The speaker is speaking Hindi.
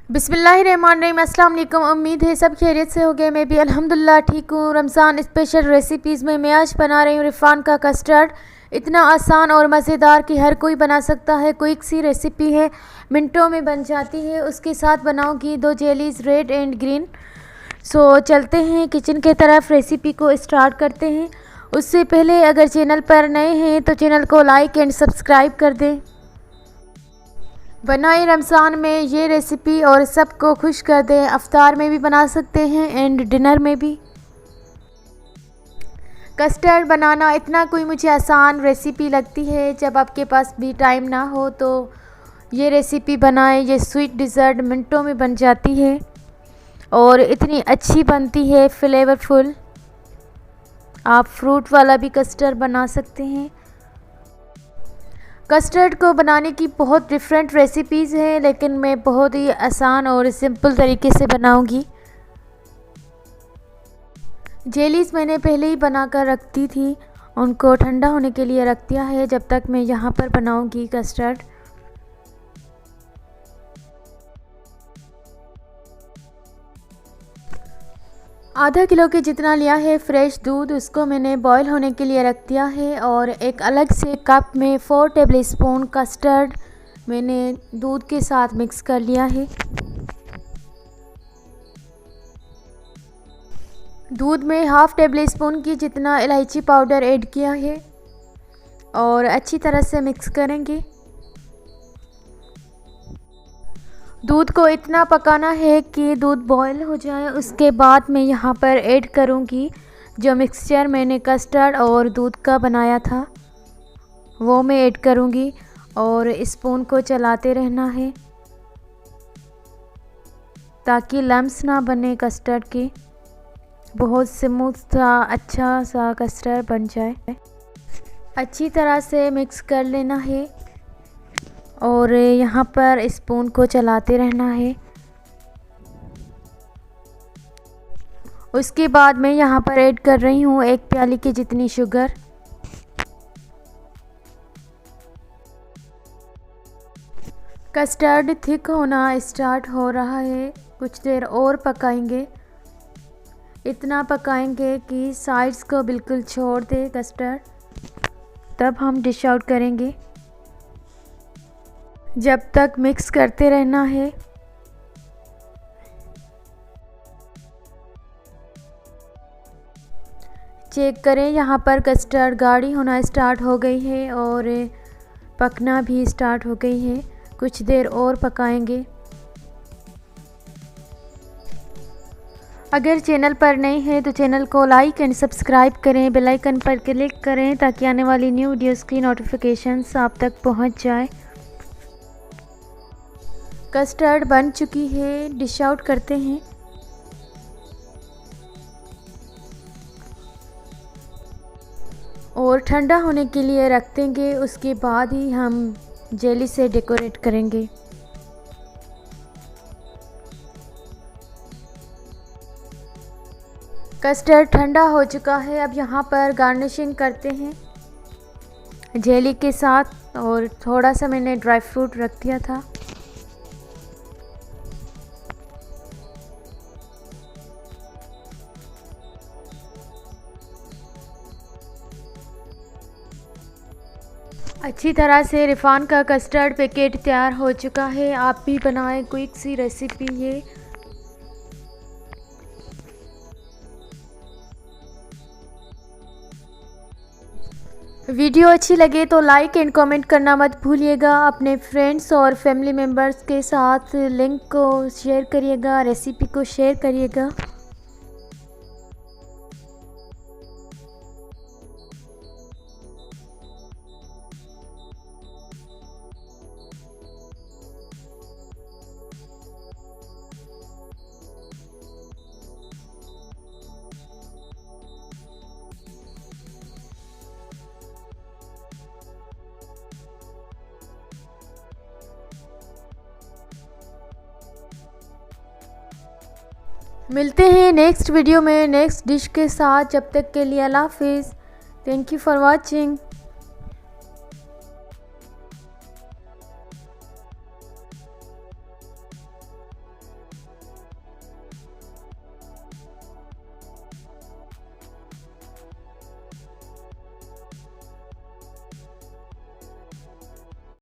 बिस्मिल्लाहिर्रहमानिर्रहीम। अस्सलाम वालेकुम। उम्मीद है सब खैरियत से हो गए। मैं भी अल्हम्दुलिल्लाह ठीक हूँ। रमज़ान स्पेशल रेसिपीज़ में मैं आज बना रही हूँ रिफ़ान का कस्टर्ड। इतना आसान और मज़ेदार कि हर कोई बना सकता है। क्विक सी रेसिपी है, मिनटों में बन जाती है। उसके साथ बनाऊँगी 2 जेलीज़ रेड एंड ग्रीन। सो चलते हैं किचन के तरफ, रेसिपी को स्टार्ट करते हैं। उससे पहले अगर चैनल पर नए हैं तो चैनल को लाइक एंड सब्सक्राइब कर दें। बनाए रमज़ान में ये रेसिपी और सबको खुश कर दे। अफ्तार में भी बना सकते हैं एंड डिनर में भी। कस्टर्ड बनाना इतना कोई मुझे आसान रेसिपी लगती है। जब आपके पास भी टाइम ना हो तो ये रेसिपी बनाएं। ये स्वीट डिज़र्ट मिनटों में बन जाती है और इतनी अच्छी बनती है, फ्लेवरफुल। आप फ्रूट वाला भी कस्टर्ड बना सकते हैं। कस्टर्ड को बनाने की बहुत डिफरेंट रेसिपीज़ हैं, लेकिन मैं बहुत ही आसान और सिंपल तरीके से बनाऊंगी। जेलीज़ मैंने पहले ही बनाकर रख दी थी, उनको ठंडा होने के लिए रख दिया है जब तक मैं यहाँ पर बनाऊंगी कस्टर्ड। आधा किलो के जितना लिया है फ्रेश दूध, उसको मैंने बॉईल होने के लिए रख दिया है। और एक अलग से कप में 4 टेबलस्पून कस्टर्ड मैंने दूध के साथ मिक्स कर लिया है। दूध में हाफ़ टेबलस्पून की जितना इलायची पाउडर ऐड किया है और अच्छी तरह से मिक्स करेंगे। दूध को इतना पकाना है कि दूध बॉईल हो जाए। उसके बाद मैं यहाँ पर ऐड करूँगी जो मिक्सचर मैंने कस्टर्ड और दूध का बनाया था, वो मैं ऐड करूँगी और स्पून को चलाते रहना है ताकि लम्स ना बने कस्टर्ड के। बहुत स्मूथ सा अच्छा सा कस्टर्ड बन जाए। अच्छी तरह से मिक्स कर लेना है और यहाँ पर स्पून को चलाते रहना है। उसके बाद मैं यहाँ पर ऐड कर रही हूँ 1 प्याली की जितनी शुगर। कस्टर्ड थिक होना स्टार्ट हो रहा है, कुछ देर और पकाएंगे। इतना पकाएंगे कि साइड्स को बिल्कुल छोड़ दे कस्टर्ड, तब हम डिश आउट करेंगे। जब तक मिक्स करते रहना है। चेक करें, यहाँ पर कस्टर्ड गाढ़ी होना स्टार्ट हो गई है और पकना भी स्टार्ट हो गई है। कुछ देर और पकाएंगे। अगर चैनल पर नए हैं तो चैनल को लाइक एंड सब्सक्राइब करें, बेल आइकन पर क्लिक करें ताकि आने वाली न्यू वीडियोस की नोटिफिकेशंस आप तक पहुँच जाए। कस्टर्ड बन चुकी है, डिश आउट करते हैं। और ठंडा होने के लिए रख देंगे। उसके बाद ही हम जेली से डेकोरेट करेंगे। कस्टर्ड ठंडा हो चुका है। अब यहाँ पर गार्निशिंग करते हैं जेली के साथ, और थोड़ा सा मैंने ड्राई फ्रूट रख दिया था। अच्छी तरह से रिफ़ान का कस्टर्ड पैकेट तैयार हो चुका है। आप भी बनाएं, क्विक सी रेसिपी ये। वीडियो अच्छी लगे तो लाइक एंड कमेंट करना मत भूलिएगा। अपने फ्रेंड्स और फैमिली मेम्बर्स के साथ लिंक को शेयर करिएगा, रेसिपी को शेयर करिएगा। मिलते हैं नेक्स्ट वीडियो में नेक्स्ट डिश के साथ। जब तक के लिए अल्लाह हाफिज़। Thank you for watching.